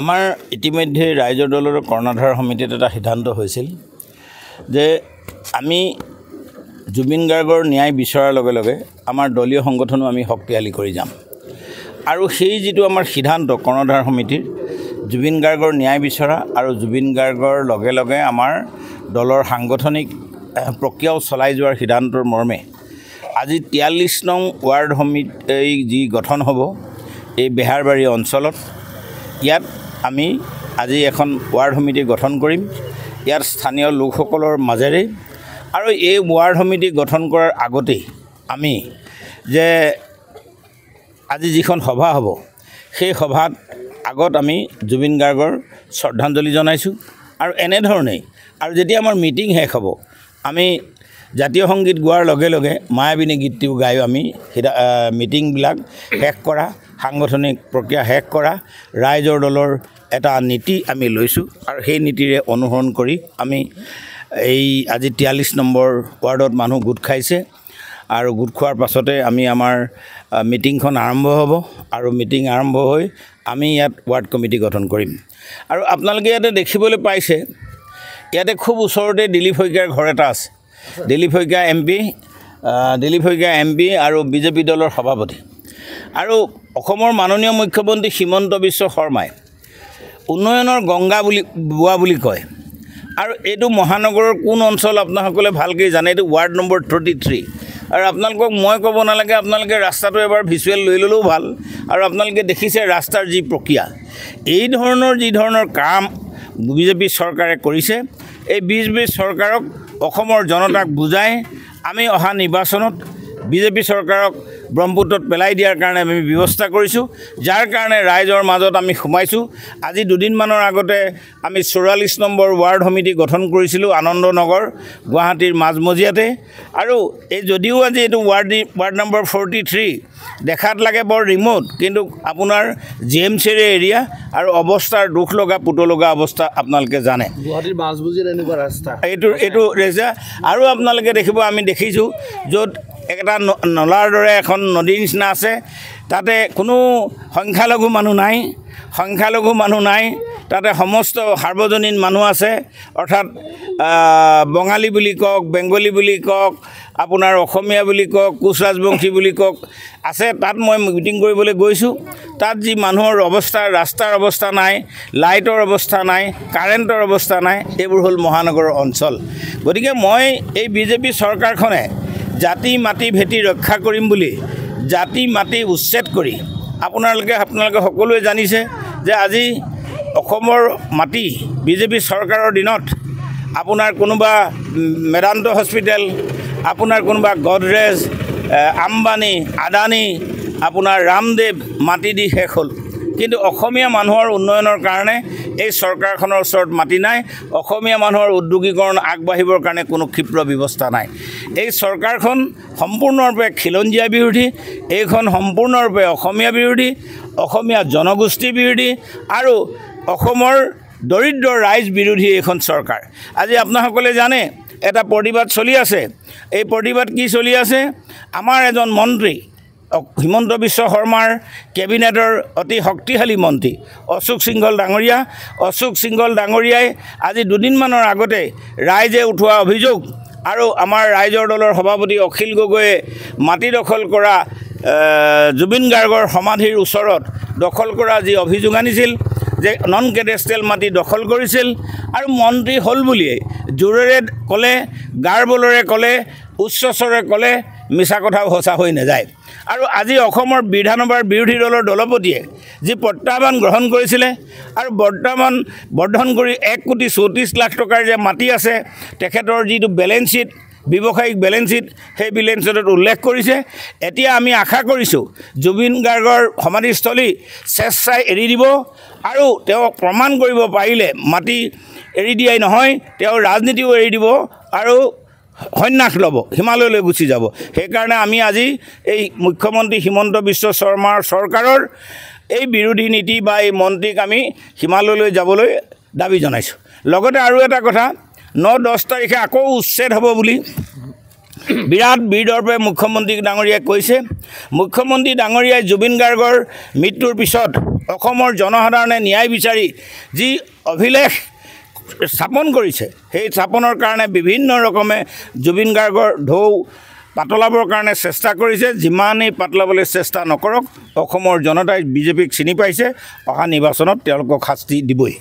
আমাৰ ইতিমধ্যে ৰাইজৰ দলৰ কৰ্ণধাৰ সমিতিত এটা সিদ্ধান্ত হৈছিল যে আমি জুবিন গাৰ্গৰ ন্যায় বিচৰাৰ লগে লগে আমাৰ দলীয় সংগঠনো আমি শক্তিশালী কৰি যাম আৰু সেই যিটো আমাৰ সিদ্ধান্ত কৰ্ণধাৰ সমিতিৰ জুবিন গাৰ্গৰ ন্যায় বিচৰা আৰু জুবিন গাৰ্গৰ লগে লগে আমাৰ দলৰ সাংগঠনিক প্ৰক্ৰিয়াও চলাই যোৱাৰ সিদ্ধান্তৰ মৰ্মে আজি 43 নং ৱাৰ্ড সমিতি যি গঠন হ'ব এই বেহাৰবাৰী অঞ্চলত ইয়াত আমি আজি এখন ৱাৰ্ড সমিতি গঠন কৰিম ইয়াৰ স্থানীয় লোকসকলৰ মাজেৰে আৰু এই ৱাৰ্ড সমিতি গঠন কৰাৰ আগতে আমি যে আজি যিখন সভা হ'ব সেই সভাত আগত আমি জুবিন গাৰ্গৰ শ্ৰদ্ধাঞ্জলি জনাইছোঁ আৰু এনেধৰণেই আৰু যেতিয়া আমাৰ মিটিং শেষ হ'ব আমি জাতীয় সংগীত গোৱাৰ লগে লগে মায়াবিনী গীতটিও গাই আমি মিটিংবিলাক শেষ কৰা সাংগঠনিক প্ৰক্ৰিয়া শেষ কৰা ৰাইজৰ দলৰ এটা নীতি আমি লৈছোঁ আৰু সেই নীতিৰে অনুসৰণ কৰি আমি এই আজি 43 নম্বৰ ৱাৰ্ডত মানুহ গোট খাইছে আৰু গোট খোৱাৰ পাছতে আমি আমাৰ মিটিংখন আৰম্ভ হ'ব আৰু মিটিং আৰম্ভ হৈ আমি ইয়াত ৱাৰ্ড কমিটি গঠন কৰিম আৰু আপোনালোকে ইয়াতে দেখিবলৈ পাইছে ইয়াতে খুব ওচৰতে দিলীপ শইকীয়াৰ ঘৰ এটা আছে দিলীপ শইকীয়া এমপি আৰু বিজেপি দলৰ সভাপতি আৰু অসমৰ মাননীয় মুখ্যমন্ত্ৰী হিমন্ত বিশ্ব শৰ্মাই উন্নয়নৰ গংগা বুৱা বুলি কয় আৰু এইটো মহানগৰৰ কোন অঞ্চল আপোনাসকলে ভালকৈ জানে এইটো ৱাৰ্ড নম্বৰ 33 আৰু আপোনালোকক মই ক'ব নালাগে আপোনালোকে ৰাস্তাটো এবাৰ ভিজুৱেল লৈ ল'লেও ভাল আৰু আপোনালোকে দেখিছে ৰাস্তাৰ যি প্ৰক্ৰিয়া এই ধৰণৰ যি ধৰণৰ কাম বিজেপি চৰকাৰে কৰিছে এই বিজেপি চৰকাৰক অসমৰ জনতাক বুজাই আমি অহা নিৰ্বাচনত বিজেপি চৰকাৰক ব্ৰহ্মপুত্ৰত পেলাই দিয়াৰ কাৰণে আমি ব্যৱস্থা কৰিছোঁ যাৰ কাৰণে ৰাইজৰ মাজত আমি সোমাইছোঁ আজি দুদিনমানৰ আগতে আমি 44 নম্বৰ ৱাৰ্ড সমিতি গঠন কৰিছিলোঁ আনন্দনগৰ গুৱাহাটীৰ মাজমজিয়াতে আৰু এই যদিও আজি এইটো ৱাৰ্ড নম্বৰ 43 দেখাত লাগে বৰ ৰিমোট কিন্তু আপোনাৰ জিএমচিৰ এৰিয়া আৰু অৱস্থাৰ দুখ লগা পুত লগা অৱস্থা আপোনালোকে জানে গুৱাহাটীৰ মাজমজিয়াৰ এনেকুৱা ৰাস্তা এইটো ৰেজা আৰু আপোনালোকে দেখিব আমি দেখিছোঁ য'ত একটা নলাৰ দৰে এখন নদীৰ নিচিনা আছে তাতে কোনো সংখ্যালঘু মানুহ নাই তাতে সমস্ত সাৰ্বজনীন মানুহ আছে অৰ্থাৎ বঙালী বুলি কওক বেংগলী বুলি কওক আপোনাৰ অসমীয়া বুলি কওক কোচ ৰাজবংশী বুলি কওক আছে তাত মই মিটিং কৰিবলৈ গৈছোঁ তাত যি মানুহৰ অৱস্থা ৰাস্তাৰ অৱস্থা নাই লাইটৰ অৱস্থা নাই কাৰেণ্টৰ অৱস্থা নাই এইবোৰ হ'ল মহানগৰৰ অঞ্চল গতিকে মই এই বিজেপি চৰকাৰখনে জাতি মাটি ভেটি ৰক্ষা কৰিম বুলি জাতি মাটি উচ্ছেদ কৰি আপোনালোকে সকলোৱে জানিছে যে আজি অসমৰ মাটি বিজেপি চৰকাৰৰ দিনত আপোনাৰ কোনোবা মেদান্ত হস্পিটেল আপোনাৰ কোনোবা গডৰেজ আম্বানী আদানী আপোনাৰ ৰামদেৱ মাটি দি শেষ হ'ল কিন্তু অসমীয়া মানুহৰ উন্নয়নৰ কাৰণে এই চৰকাৰখনৰ ওচৰত মাটি নাই অসমীয়া মানুহৰ উদ্যোগীকৰণ আগবাঢ়িবৰ কাৰণে কোনো ক্ষিপ্ৰ ব্যৱস্থা নাই এই চৰকাৰখন সম্পূৰ্ণৰূপে খিলঞ্জীয়া বিৰোধী এইখন সম্পূৰ্ণৰূপে অসমীয়া বিৰোধী অসমীয়া জনগোষ্ঠী বিৰোধী আৰু অসমৰ দৰিদ্ৰ ৰাইজ বিৰোধী এইখন চৰকাৰ আজি আপোনাসকলে জানে এটা প্ৰতিবাদ চলি আছে এই প্ৰতিবাদ কি চলি আছে আমাৰ এজন মন্ত্ৰী হিমন্ত বিশ্ব শৰ্মাৰ কেবিনেটৰ অতি শক্তিশালী মন্ত্ৰী অশোক সিংঘল ডাঙৰীয়াই আজি দুদিনমানৰ আগতে ৰাইজে উঠোৱা অভিযোগ আৰু আমাৰ ৰাইজৰ দলৰ সভাপতি অখিল গগৈয়ে মাটি দখল কৰা জুবিন গাৰ্গৰ সমাধিৰ ওচৰত দখল কৰা যি অভিযোগ আনিছিল যে নন কেডেষ্ট্ৰিয়েল মাটি দখল কৰিছিল আৰু মন্ত্ৰী হ'ল বুলিয়ে জোৰেৰে ক'লে গাৰ্বলৰে ক'লে উচ্চস্বৰে ক'লে মিছা কথাও সঁচা হৈ নাযায় আৰু আজি অসমৰ বিধানসভাৰ বিৰোধী দলৰ দলপতিয়ে যি প্ৰত্যাহ্বান গ্ৰহণ কৰিছিলে আৰু বৰ্তমান বৰ্ধন কৰি 1,34,00,000 টকাৰ যে মাটি আছে তেখেতৰ যিটো বেলেঞ্চ শ্বীট ব্যৱসায়িক বেলেঞ্চ শ্বীট সেই বেলেঞ্চ শ্বীটত উল্লেখ কৰিছে এতিয়া আমি আশা কৰিছোঁ জুবিন গাৰ্গৰ সমাধিস্থলী স্বেচ্ছাই এৰি দিব আৰু তেওঁ প্ৰমাণ কৰিব পাৰিলে মাটি এৰি দিয়াই নহয় তেওঁ ৰাজনীতিও এৰি দিব আৰু সন্যাস ল'ব হিমালয়লৈ গুচি যাব সেইকাৰণে আমি আজি এই মুখ্যমন্ত্ৰী হিমন্ত বিশ্ব শৰ্মাৰ চৰকাৰৰ এই বিৰোধী নীতি বা এই মন্ত্ৰীক আমি হিমালয়লৈ যাবলৈ দাবী জনাইছোঁ লগতে আৰু এটা কথা 9-10 তাৰিখে আকৌ উচ্ছেদ হ'ব বুলি বিৰাট বীৰদৰ্পে মুখ্যমন্ত্ৰী ডাঙৰীয়াই কৈছে মুখ্যমন্ত্ৰী ডাঙৰীয়াই জুবিন গাৰ্গৰ মৃত্যুৰ পিছত অসমৰ জনসাধাৰণে ন্যায় বিচাৰি যি অভিলেখ স্থাপন কৰিছে সেই স্থাপনৰ কাৰণে বিভিন্ন ৰকমে জুবিন গাৰ্গৰ ঢৌ পাতলাবৰ কাৰণে চেষ্টা কৰিছে যিমানেই পাতলাবলৈ চেষ্টা নকৰক অসমৰ জনতাই বিজেপিক চিনি পাইছে অহা নিৰ্বাচনত তেওঁলোকক শাস্তি দিবই